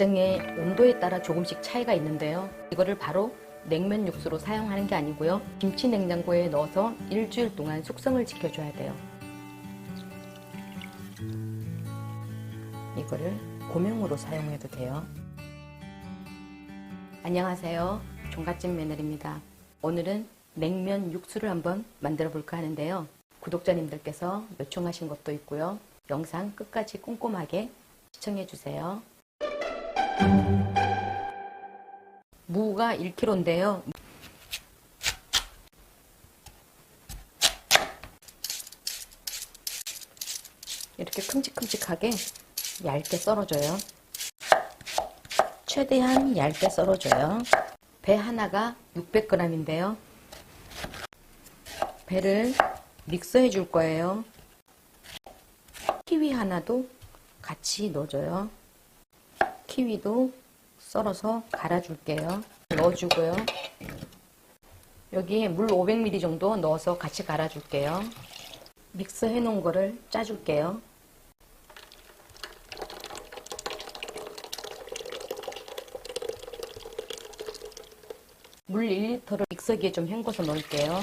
가정의 온도에 따라 조금씩 차이가 있는데요. 이거를 바로 냉면 육수로 사용하는 게 아니고요. 김치 냉장고에 넣어서 일주일 동안 숙성을 지켜줘야 돼요. 이거를 고명으로 사용해도 돼요. 안녕하세요. 종갓집 며느리입니다. 오늘은 냉면 육수를 한번 만들어 볼까 하는데요. 구독자님들께서 요청하신 것도 있고요. 영상 끝까지 꼼꼼하게 시청해 주세요. 무가 1kg인데요. 이렇게 큼직큼직하게 얇게 썰어줘요. 최대한 얇게 썰어줘요. 배 하나가 600g인데요. 배를 믹서해 줄 거예요. 키위 하나도 같이 넣어줘요. 키위도 썰어서 갈아줄게요. 넣어주고요. 여기에 물 500ml 정도 넣어서 같이 갈아줄게요. 믹서해 놓은 거를 짜줄게요. 물 1리터를 믹서기에 좀 헹궈서 넣을게요.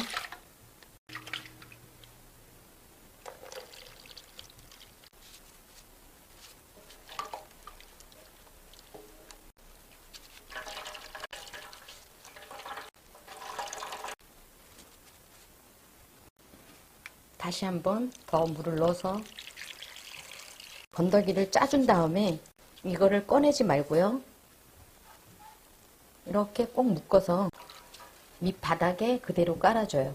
다시 한번 더 물을 넣어서 건더기를 짜준 다음에 이거를 꺼내지 말고요. 이렇게 꼭 묶어서 밑바닥에 그대로 깔아줘요.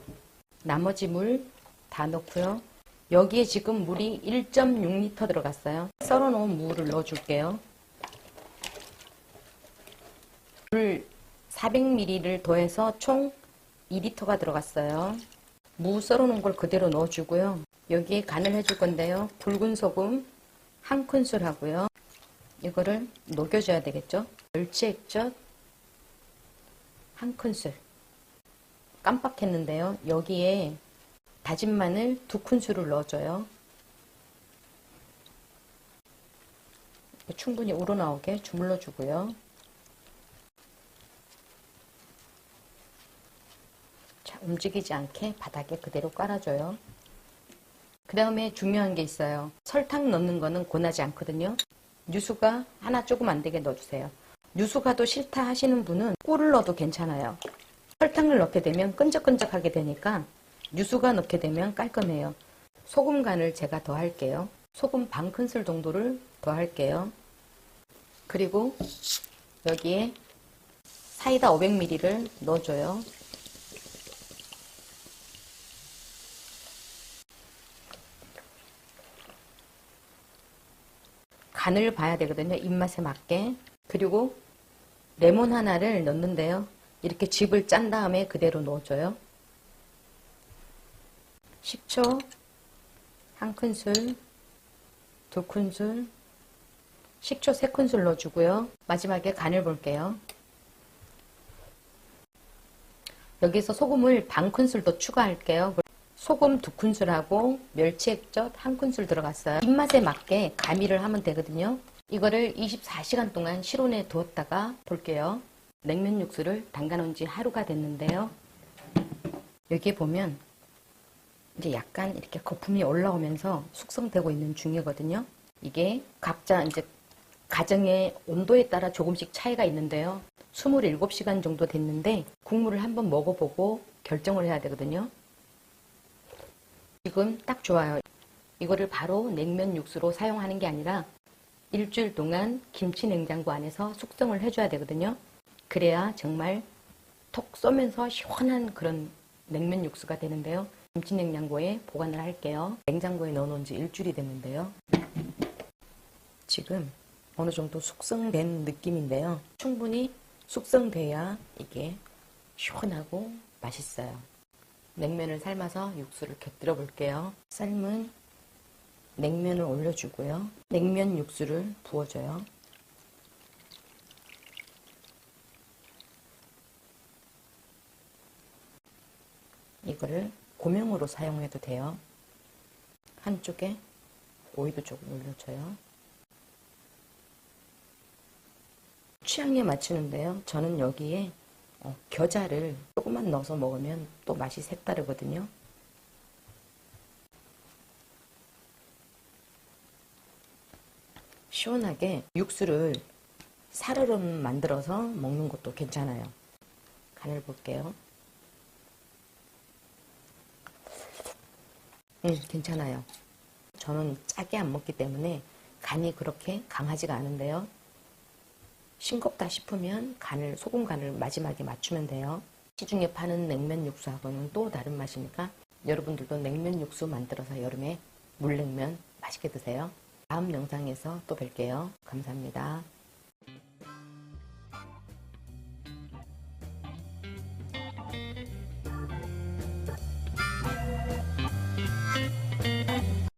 나머지 물 다 넣고요. 여기에 지금 물이 1.6리터 들어갔어요. 썰어놓은 무를 넣어줄게요. 물 400ml를 더해서 총 2리터가 들어갔어요. 무 썰어놓은 걸 그대로 넣어주고요. 여기에 간을 해줄 건데요. 붉은 소금 1큰술 하고요. 이거를 녹여줘야 되겠죠. 멸치 액젓 1큰술. 깜빡했는데요. 여기에 다진 마늘 2큰술을 넣어줘요. 충분히 우러나오게 주물러 주고요. 자, 움직이지 않게 바닥에 그대로 깔아줘요. 그 다음에 중요한 게 있어요. 설탕 넣는 거는 권하지 않거든요. 유수가 하나 조금 안 되게 넣어주세요. 유수가도 싫다 하시는 분은 꿀을 넣어도 괜찮아요. 설탕을 넣게 되면 끈적끈적하게 되니까 유수가 넣게 되면 깔끔해요. 소금 간을 제가 더 할게요. 소금 1큰술 정도를 더 할게요. 그리고 여기에 사이다 500ml를 넣어줘요. 간을 봐야 되거든요. 입맛에 맞게. 그리고 레몬 하나를 넣는데요. 이렇게 즙을 짠 다음에 그대로 넣어줘요. 식초 1큰술, 2큰술, 식초 3큰술 넣어주고요. 마지막에 간을 볼게요. 여기서 소금을 1큰술 더 추가할게요. 소금 2큰술하고 멸치 액젓 1큰술 들어갔어요. 입맛에 맞게 가미를 하면 되거든요. 이거를 24시간 동안 실온에 두었다가 볼게요. 냉면 육수를 담가 놓은 지 하루가 됐는데요. 여기에 보면 이제 약간 이렇게 거품이 올라오면서 숙성되고 있는 중이거든요. 이게 각자 이제 가정의 온도에 따라 조금씩 차이가 있는데요. 27시간 정도 됐는데 국물을 한번 먹어보고 결정을 해야 되거든요. 지금 딱 좋아요. 이거를 바로 냉면 육수로 사용하는 게 아니라 일주일 동안 김치 냉장고 안에서 숙성을 해줘야 되거든요. 그래야 정말 톡 쏘면서 시원한 그런 냉면 육수가 되는데요. 김치 냉장고에 보관을 할게요. 냉장고에 넣어놓은 지 일주일이 됐는데요. 지금 어느 정도 숙성된 느낌인데요. 충분히 숙성돼야 이게 시원하고 맛있어요. 냉면을 삶아서 육수를 곁들여 볼게요. 삶은 냉면을 올려주고요. 냉면 육수를 부어줘요. 이거를 고명으로 사용해도 돼요. 한쪽에 오이도 조금 올려줘요. 취향에 맞추는데요. 저는 여기에 겨자를 조금만 넣어서 먹으면 또 맛이 색다르거든요. 시원하게 육수를 사르르 만들어서 먹는 것도 괜찮아요. 간을 볼게요. 괜찮아요. 저는 짜게 안 먹기 때문에 간이 그렇게 강하지가 않은데요. 싱겁다 싶으면 소금 간을 마지막에 맞추면 돼요. 시중에 파는 냉면 육수하고는 또 다른 맛이니까 여러분들도 냉면 육수 만들어서 여름에 물냉면 맛있게 드세요. 다음 영상에서 또 뵐게요. 감사합니다.